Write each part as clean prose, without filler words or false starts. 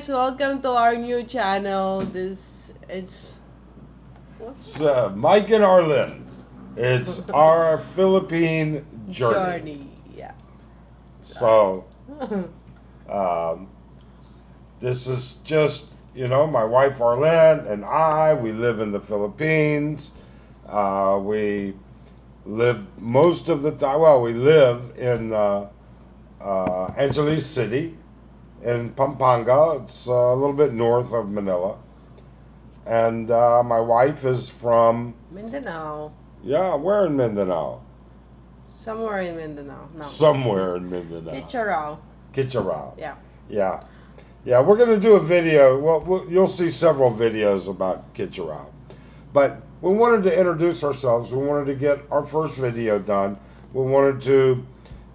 guys, welcome to our new channel. It's It's Mike and Arlen. It's our Philippine journey. Yeah. So, um, this is just, my wife Arlen and I, we live in the Philippines. We live most of the time, we live in Angeles City in Pampanga. It's a little bit north of Manila. And my wife is from, Mindanao. we're in Mindanao. Somewhere in Mindanao. No. Somewhere in Mindanao. Kitcharao. Yeah. Yeah. Yeah, we're going to do a video. Well, you'll see several videos about Kitcharao. But we wanted to introduce ourselves. We wanted to get our first video done. We wanted to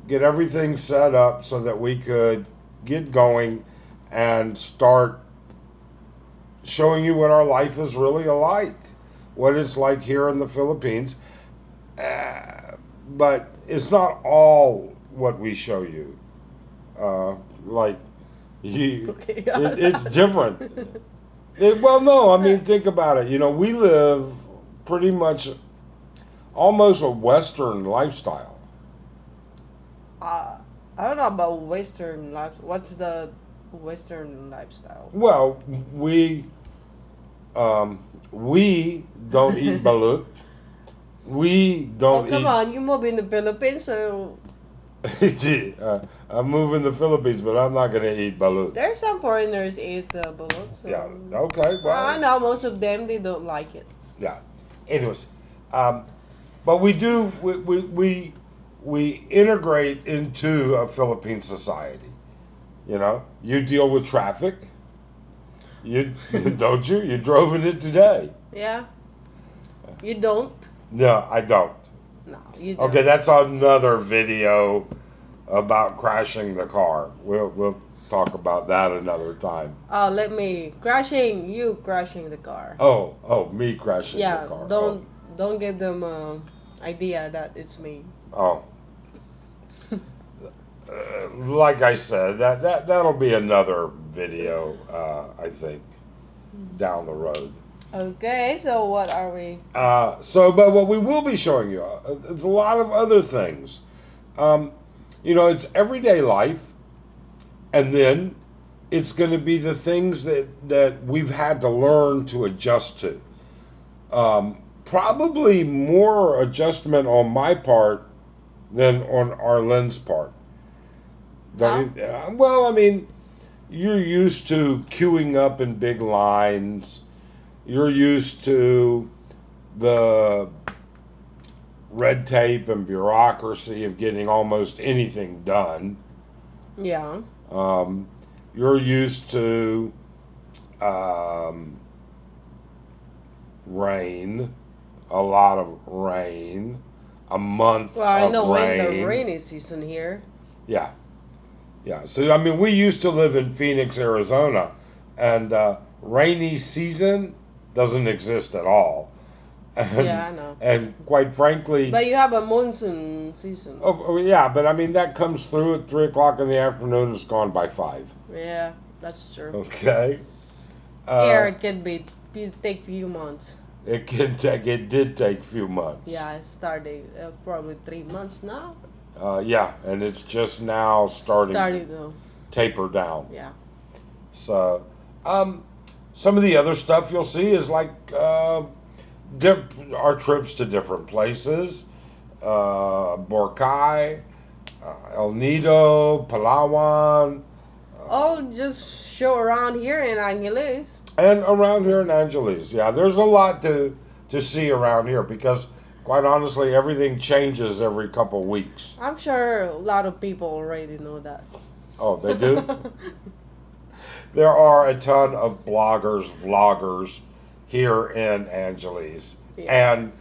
get everything set up so that we could get going and start showing you what our life is really like, what it's like here in the Philippines. But it's not all what we show you. It's different. Think about it. We live pretty much almost a Western lifestyle. I don't know about Western life. What's the Western lifestyle? Well, we don't eat balut. We don't come on, you move in the Philippines, so I'm moving the Philippines, but I'm not going to eat balut. there's some foreigners eat balut. So. Yeah. Okay. Well, I know most of them they don't like it. Yeah. Anyways, but we do. We integrate into a Philippine society. You deal with traffic. You don't you? You drove in it today. Yeah. You don't? No, I don't. No, you don't. Okay, that's another video about crashing the car. We'll talk about that another time. Oh, you crashing the car. Oh, me crashing the car. Don't give them idea that it's me. Oh. Like I said, that'll be another video, I think, down the road. Okay, so what are we? But what we will be showing you is a lot of other things. It's everyday life, and then it's going to be the things that we've had to learn to adjust to. Probably more adjustment on my part than on Arlen's part. You're used to queuing up in big lines. You're used to the red tape and bureaucracy of getting almost anything done. Yeah. You're used to rain, a lot of rain, a month Well, I of know rain. when the rainy season here. Yeah. Yeah. So, we used to live in Phoenix, Arizona, and rainy season doesn't exist at all. Yeah, I know. And quite frankly... But you have a monsoon season. Oh, yeah, but that comes through at 3 o'clock in the afternoon. It's gone by 5. Yeah, that's true. Okay. Here it can take few months. It did take a few months. Yeah, it started probably 3 months now. Yeah, and it's just now starting to taper down. Yeah. So, some of the other stuff you'll see is like our trips to different places, Boracay, El Nido, Palawan. All just show around here in Angeles. And around here in Angeles, yeah, there's a lot to see around here because, quite honestly, everything changes every couple weeks. I'm sure a lot of people already know that. Oh, they do? There are a ton of bloggers, vloggers here in Angeles. Yeah. And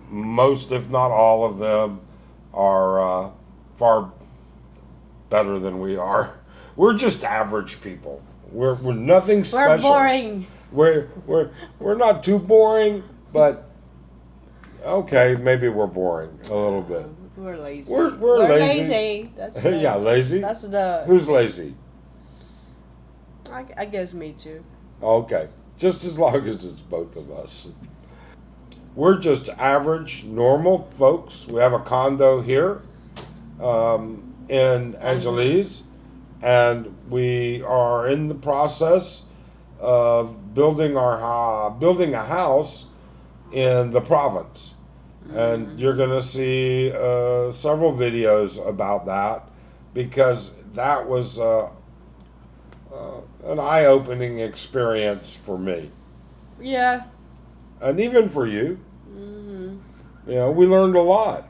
most, if not all of them, are far better than we are. We're just average people. We're nothing special. We're boring. We're not too boring, but okay, maybe we're boring a little bit. We're lazy. We're lazy. lazy. That's Yeah, lazy. That's the Who's lazy? I guess me too. Okay, just as long as it's both of us. We're just average, normal folks. We have a condo here in Mm-hmm. Angeles, and we are in the process of building a house in the province. And you're Mm-hmm. going to see several videos about that because that was an eye opening experience for me Yeah. and even for you. Mm-hmm. You know, we learned a lot.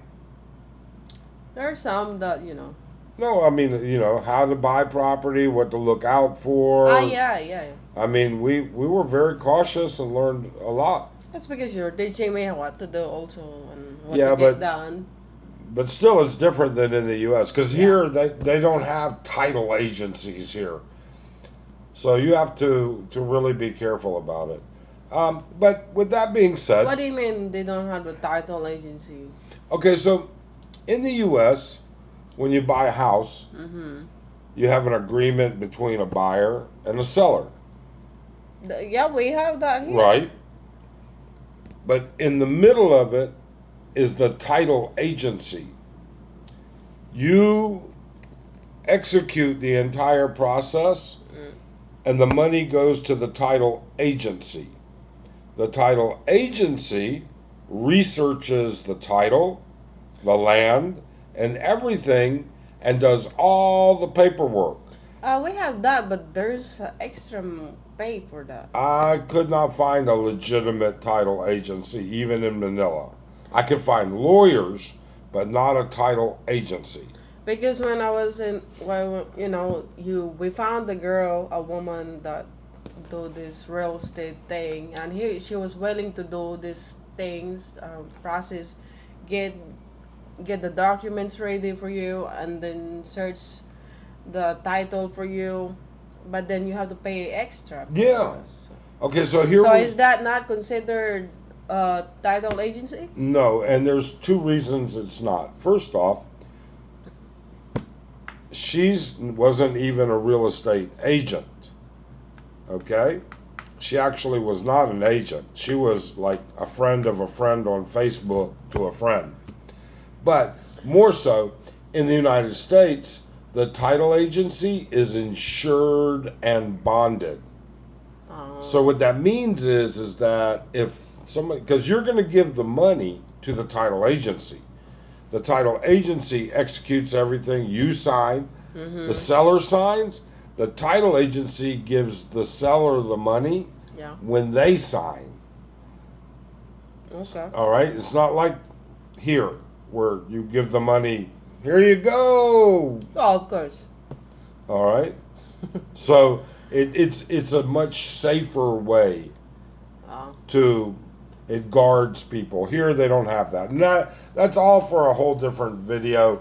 There are some that you know. No, I mean, you know, how to buy property, what to look out Ah, for. yeah, yeah. I mean, we were very cautious and learned a lot. That's because you're teaching me what to do also and what to Yeah, get done. but still, it's different than in the U.S. because Yeah. here they don't have title agencies here, so you have to really be careful about it. But with that being What said, do you mean they don't have a title agency? okay, so in the U.S., when you buy a house, Mm-hmm. you have an agreement between a buyer and a seller, Yeah, we have that here. right? But in the middle of it is the title agency. You execute the entire process, Mm. and the money goes to the title agency. The title agency researches the title, the land, and everything, and does all the paperwork. We have that, but there's extra pay for that. I could not find a legitimate title agency, even in Manila. I could find lawyers, but not a title agency. Because when I was in, well, you know, we found the girl, a woman that do this real estate thing, and she was willing to do these things, process, get get the documents ready for you, and then search the title for you, but then you have to pay extra for Yeah. us. Okay, so here So was is that not considered a title agency? no, and there's two reasons it's not. First off, she's wasn't even a real estate agent. Okay? She actually was not an agent. She was like a friend of a friend on Facebook to a friend. But more so, in the United States, the title agency is insured and bonded. So Um, what that means is that if somebody, because you're going to give the money to the title agency, the title agency executes everything. You sign, the mm-hmm. seller signs. The title agency gives the seller the money Yeah. when they sign. Okay. All right, it's not like here where you give the money. Here you go. Oh, of course. All right, so it's a much safer way Uh, to it guards people. Here they don't have that. And that's all for a whole different video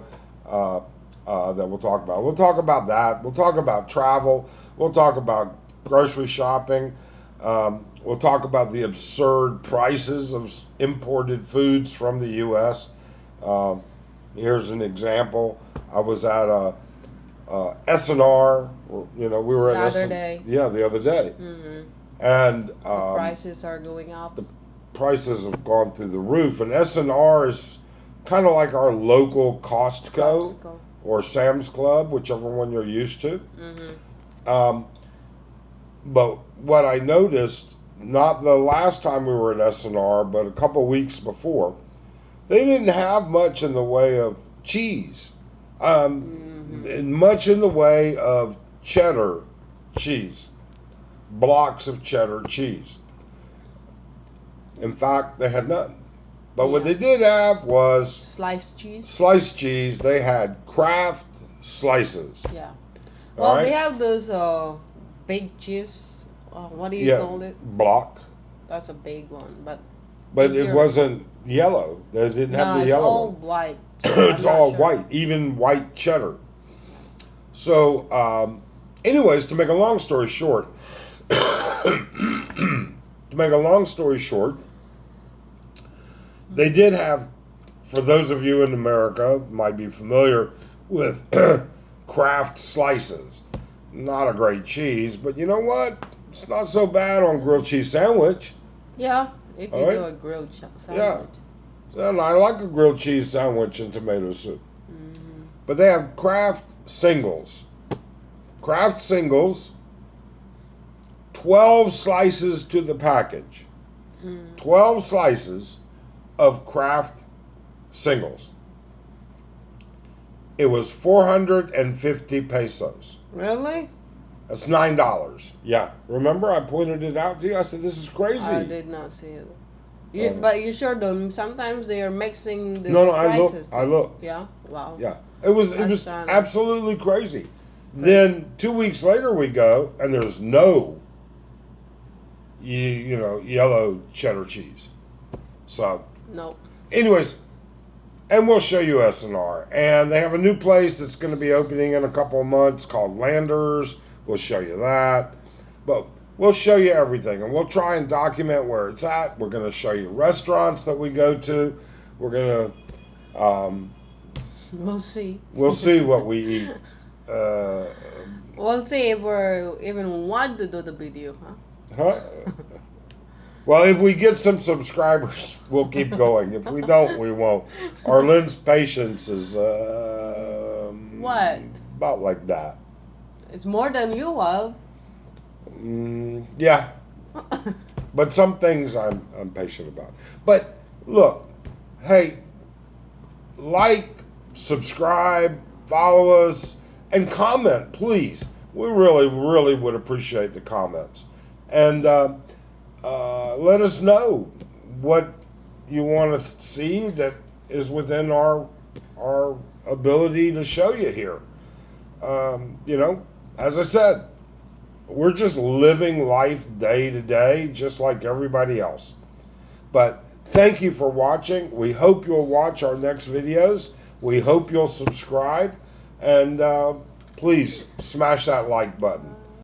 that we'll talk about. We'll talk about that. We'll talk about travel. We'll talk about grocery shopping. We'll talk about the absurd prices of imported foods from the U.S. Um, Here's an example. I was at a S&R. You know, we were the at other S&R. day. Yeah, the other day, Mm-hmm. and The prices are going up. the prices have gone through the roof. And S&R is kind of like our local Costco Costco. or Sam's Club, whichever one you're used to. Mm-hmm. Um, but what I noticed, not the last time we were at S&R, but a couple weeks before, they didn't have much in the way of cheese, Mm-hmm. much in the way of cheddar cheese, blocks of cheddar cheese. In fact, they had none. But what Yeah. they did have was Sliced cheese. sliced cheese. They had Kraft slices. Yeah. All Well, they right? have those big cheese. What do you Yeah, call it? block. That's a big one, but But if it you're wasn't yellow. They didn't have no, the it's yellow all one. white. So I'm It's not all sure. white, even white cheddar. So, anyways, to make a long story short, to make a long story short, they did have, for those of you in America might be familiar with Kraft slices. not a great cheese, but you know what? It's not so bad on grilled cheese sandwich. Yeah, if All you do right? a grilled Yeah. sandwich. And I like a grilled cheese sandwich and tomato soup. Mm-hmm. But they have Kraft singles. Kraft singles, 12 slices to the package. 12 slices of Kraft singles. It was 450 pesos. Really? That's $9. Yeah. Remember I pointed it out to you? I said, this is crazy. I did not see it. But you sure don't. Sometimes they are mixing the No, prices. I looked. Yeah. Wow. Yeah. It was Astonishing. absolutely crazy. Then 2 weeks later we go and there's no yellow cheddar cheese. So Nope. anyways, and we'll show you SNR. And they have a new place that's going to be opening in a couple of months called Landers. We'll show you that. But we'll show you everything. And we'll try and document where it's at. We're going to show you restaurants that we go to. We're going to... We'll see. We'll see what we eat. We'll see if we even want to do the video, huh? Huh? Well, if we get some subscribers, we'll keep going. If we don't, we won't. Arlene's patience is What? about like that. It's more than you have. Yeah, but some things I'm patient about. But look, hey, like, subscribe, follow us, and comment, please. We really, really would appreciate the comments. And let us know what you want to see that is within our ability to show you here. As I said, we're just living life day to day, just like everybody else. But thank you for watching. We hope you'll watch our next videos. We hope you'll subscribe. And please smash that like button.